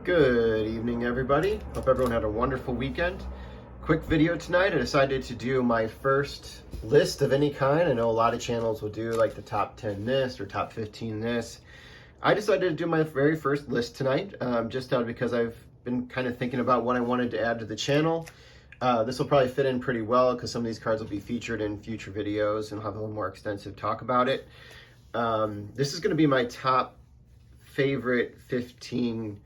Good evening, everybody. Hope everyone had a wonderful weekend. Quick video tonight. I decided to do my first list of any kind. I know a lot of channels will do like the top 10 this or top 15 this. I decided to do my very first list tonight, just out because I've been kind of thinking about what I wanted to add to the channel. This will probably fit in pretty well because some of these cards will be featured in future videos and I'll have a little more extensive talk about it. This is going to be my top favorite 15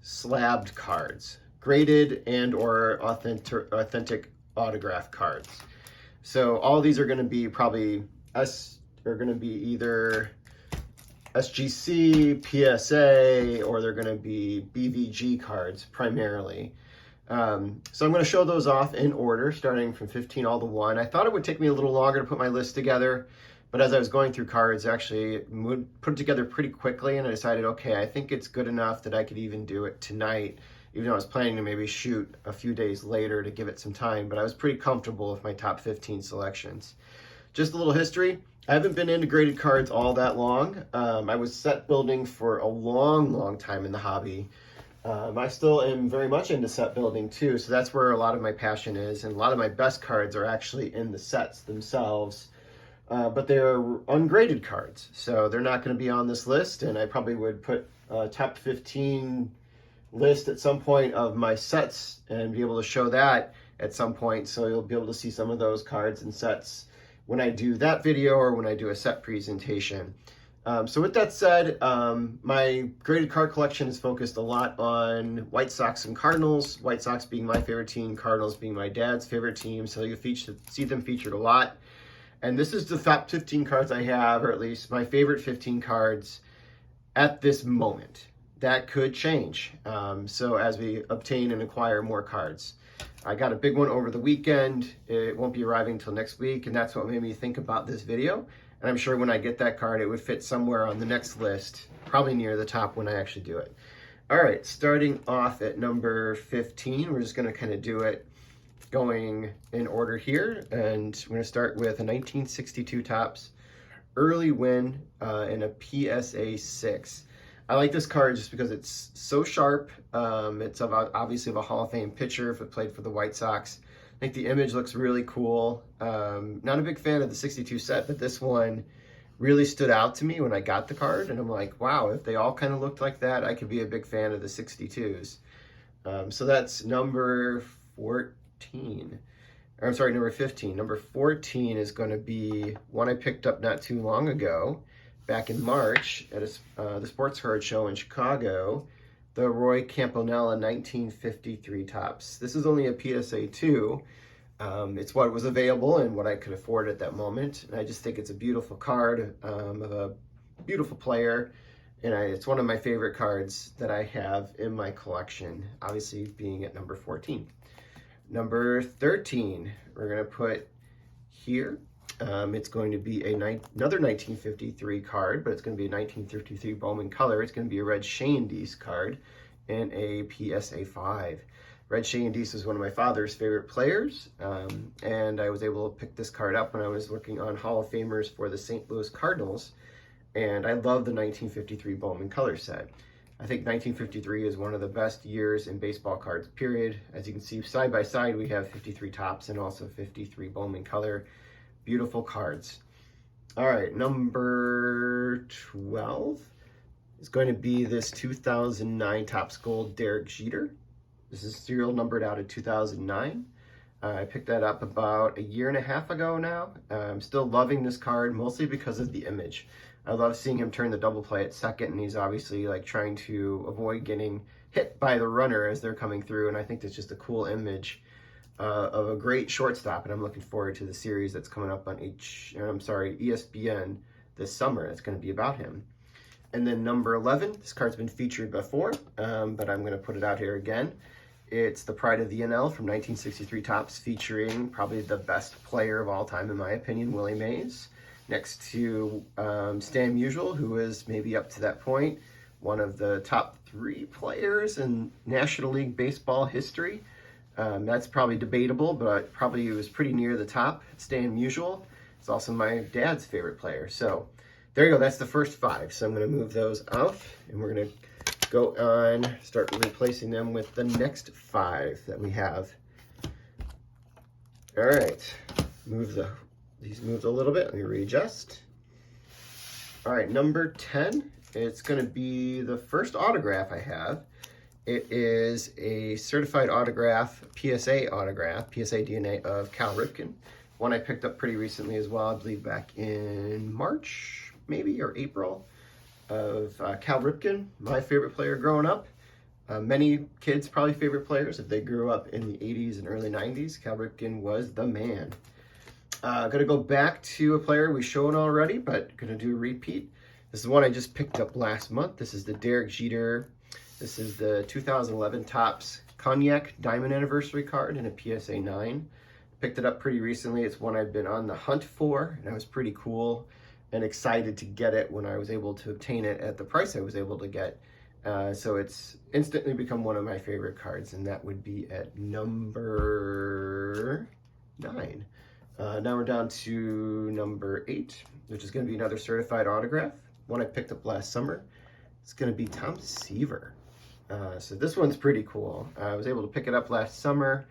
slabbed cards, graded and or authentic autograph cards. So all these are going to be probably either SGC, PSA, or they're going to be BVG cards primarily. So I'm going to show those off in order, starting from 15 all to 1. I thought it would take me a little longer to put my list together, but as I was going through cards, actually put it together pretty quickly, and I decided, okay, I think it's good enough that I could even do it tonight, even though I was planning to maybe shoot a few days later to give it some time, but I was pretty comfortable with my top 15 selections. Just a little history. I haven't been into graded cards all that long. I was set building for a long time in the hobby. I still am very much into set building too, so that's where a lot of my passion is, and a lot of my best cards are actually in the sets themselves. But they're ungraded cards, so they're not going to be on this list, and I probably would put a top 15 list at some point of my sets and be able to show that at some point, so you'll be able to see some of those cards and sets when I do that video or when I do a set presentation. So with that said, my graded card collection is focused a lot on White Sox and Cardinals, White Sox being my favorite team, Cardinals being my dad's favorite team, so you'll see them featured a lot. And this is the top 15 cards I have, or at least my favorite 15 cards at this moment. That could change, so as we obtain and acquire more cards. I got a big one over the weekend. It won't be arriving until next week, and that's what made me think about this video. And I'm sure when I get that card, it would fit somewhere on the next list, probably near the top when I actually do it. All right, starting off at number 15, we're just going to kind of do it going in order here, and we're going to start with a 1962 Tops early win in a PSA 6. I like this card just because it's so sharp. It's obviously of a Hall of Fame pitcher if it played for the White Sox. I think the image looks really cool. Not a big fan of the 62 set, but this one really stood out to me when I got the card, and I'm like, wow, if they all kind of looked like that, I could be a big fan of the 62s. So that's number 14. Or I'm sorry, number 15. Number 14 is going to be one I picked up not too long ago, back in March at the Sports Card Show in Chicago, the Roy Campanella 1953 Tops. This is only a PSA 2. It's what was available and what I could afford at that moment. And I just think it's a beautiful card of a beautiful player. And it's one of my favorite cards that I have in my collection, obviously being at number 14. Number 13, we're going to put here. It's going to be another 1953 card, but it's going to be a 1953 Bowman color. It's going to be a Red Shandies card and a PSA 5. Red Shandies is one of my father's favorite players, and I was able to pick this card up when I was looking on Hall of Famers for the St. Louis Cardinals, and I love the 1953 Bowman color set. I think 1953 is one of the best years in baseball cards, period. As you can see, side by side, we have 53 Tops and also 53 Bowman color. Beautiful cards. All right, number 12 is going to be this 2009 Topps Gold Derek Jeter. This is serial numbered out of 2009. I picked that up about a year and a half ago now. I'm still loving this card, mostly because of the image. I love seeing him turn the double play at second, and he's obviously like trying to avoid getting hit by the runner as they're coming through, and I think that's just a cool image of a great shortstop, and I'm looking forward to the series that's coming up on ESPN this summer. It's going to be about him. And then number 11, this card's been featured before, but I'm going to put it out here again. It's the Pride of the NL from 1963 Topps, featuring probably the best player of all time, in my opinion, Willie Mays, next to Stan Musial, who was maybe up to that point one of the top 3 players in National League Baseball history. That's probably debatable, but probably was pretty near the top. Stan Musial is also my dad's favorite player. So there you go. That's the first 5. So I'm going to move those out, and we're going to go on, start replacing them with the next 5 that we have. All right, these moved a little bit. Let me readjust. All right, number 10. It's going to be the first autograph I have. It is a certified autograph, PSA autograph, PSA DNA of Cal Ripken. One I picked up pretty recently as well, I believe back in March, maybe, or April, of Cal Ripken, my favorite player growing up. Many kids' probably favorite players if they grew up in the 80s and early 90s. Cal Ripken was the man. Gonna go back to a player we've shown already, but gonna do a repeat. This is one I just picked up last month. This is the Derek Jeter. This is the 2011 Tops Cognac Diamond Anniversary card in a PSA 9. Picked it up pretty recently. It's one I've been on the hunt for, and I was pretty cool and excited to get it when I was able to obtain it at the price I was able to get. So it's instantly become one of my favorite cards, and that would be at number 9. Now we're down to number 8, which is going to be another certified autograph. One I picked up last summer. It's going to be Seaver. So this one's pretty cool. I was able to pick it up last summer.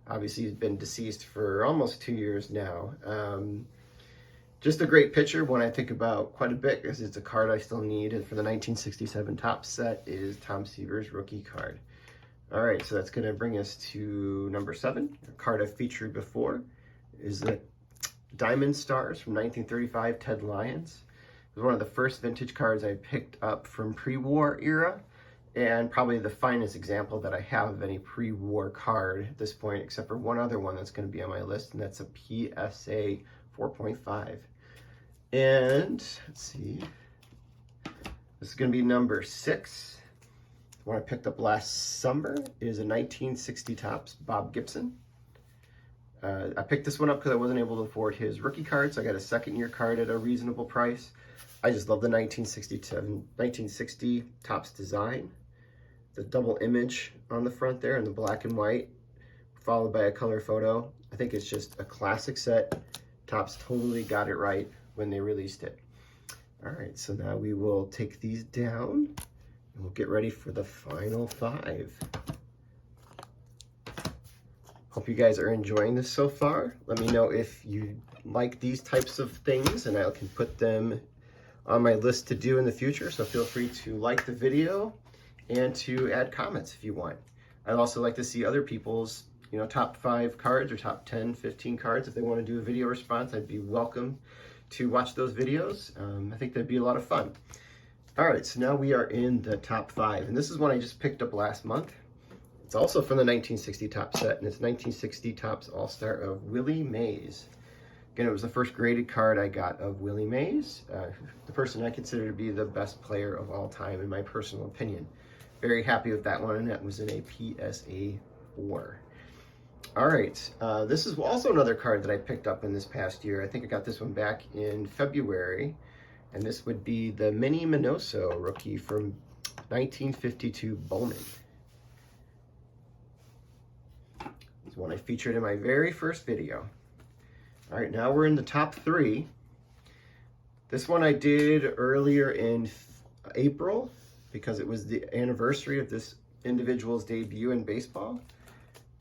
Obviously, he's been deceased for almost 2 years now. Just a great picture, one I think about quite a bit because it's a card I still need. And for the 1967 Topps set is Tom Seaver's rookie card. All right, so that's going to bring us to number 7. A card I've featured before is the Diamond Stars from 1935 Ted Lyons. It was one of the first vintage cards I picked up from pre-war era, and probably the finest example that I have of any pre-war card at this point, except for one other one that's going to be on my list, and that's a PSA 4.5. And let's see, this is going to be number 6. The one I picked up last summer is a 1960 Tops Bob Gibson. I picked this one up because I wasn't able to afford his rookie card, so I got a second-year card at a reasonable price. I just love the 1960 Topps design. The double image on the front there in the black and white, followed by a color photo. I think it's just a classic set. Topps totally got it right when they released it. All right, so now we will take these down and we'll get ready for the final 5. Hope you guys are enjoying this so far. Let me know if you like these types of things, and I can put them on my list to do in the future. So feel free to like the video and to add comments if you want. I'd also like to see other people's, top 5 cards or top 10, 15 cards. If they want to do a video response, I'd be welcome to watch those videos. I think that'd be a lot of fun. All right, so now we are in the top 5, and this is one I just picked up last month. It's also from the 1960 Topps set, and it's 1960 Topps All-Star of Willie Mays. Again, it was the first graded card I got of Willie Mays, the person I consider to be the best player of all time, in my personal opinion. Very happy with that one, and that was in a PSA 4. All right, this is also another card that I picked up in this past year. I think I got this one back in February, and this would be the Mini Minoso rookie from 1952 Bowman. This one I featured in my very first video. All right, now we're in the top 3. This one I did earlier in April because it was the anniversary of this individual's debut in baseball,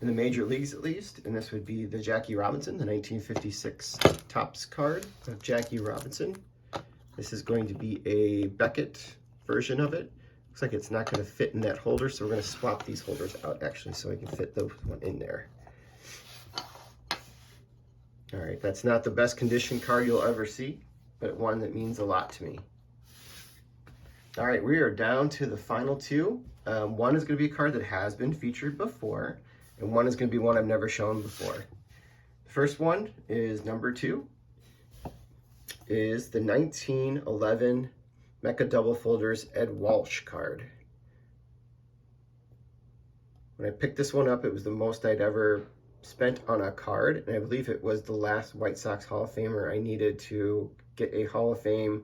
in the major leagues at least, and this would be the Jackie Robinson, the 1956 Topps card of Jackie Robinson. This is going to be a Beckett version of it. Looks like it's not going to fit in that holder, so we're going to swap these holders out actually so I can fit the one in there. All right, that's not the best condition card you'll ever see, but one that means a lot to me. All right, we are down to the final 2. One is going to be a card that has been featured before, and one is going to be one I've never shown before. The first one is number 2, is the 1911 Mecca Double Folders Ed Walsh card. When I picked this one up, it was the most I'd ever spent on a card, and I believe it was the last White Sox Hall of Famer I needed to get a Hall of Fame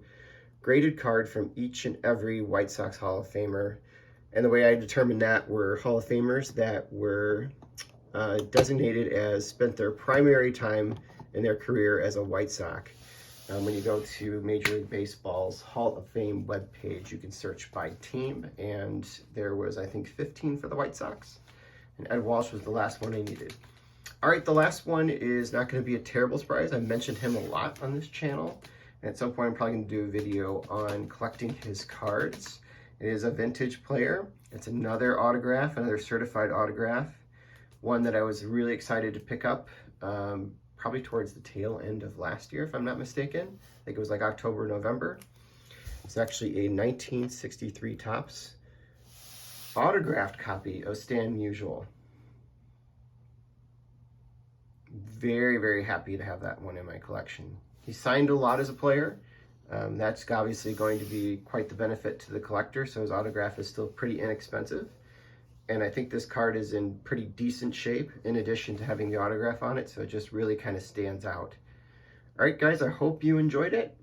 graded card from each and every White Sox Hall of Famer. And the way I determined that were Hall of Famers that were designated as spent their primary time in their career as a White Sox. When you go to Major League Baseball's Hall of Fame webpage, you can search by team, and there was, I think, 15 for the White Sox, and Ed Walsh was the last one I needed. All right, the last one is not going to be a terrible surprise. I mentioned him a lot on this channel, and at some point I'm probably going to do a video on collecting his cards. It is a vintage player. It's another autograph, another certified autograph, one that I was really excited to pick up. Probably towards the tail end of last year, if I'm not mistaken. I think it was like October, November. It's actually a 1963 Tops autographed copy of Stan Musial. Very, very happy to have that one in my collection. He signed a lot as a player. That's obviously going to be quite the benefit to the collector, so his autograph is still pretty inexpensive. And I think this card is in pretty decent shape in addition to having the autograph on it, so it just really kind of stands out. All right, guys, I hope you enjoyed it.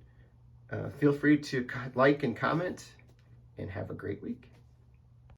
Feel free to like and comment, and have a great week.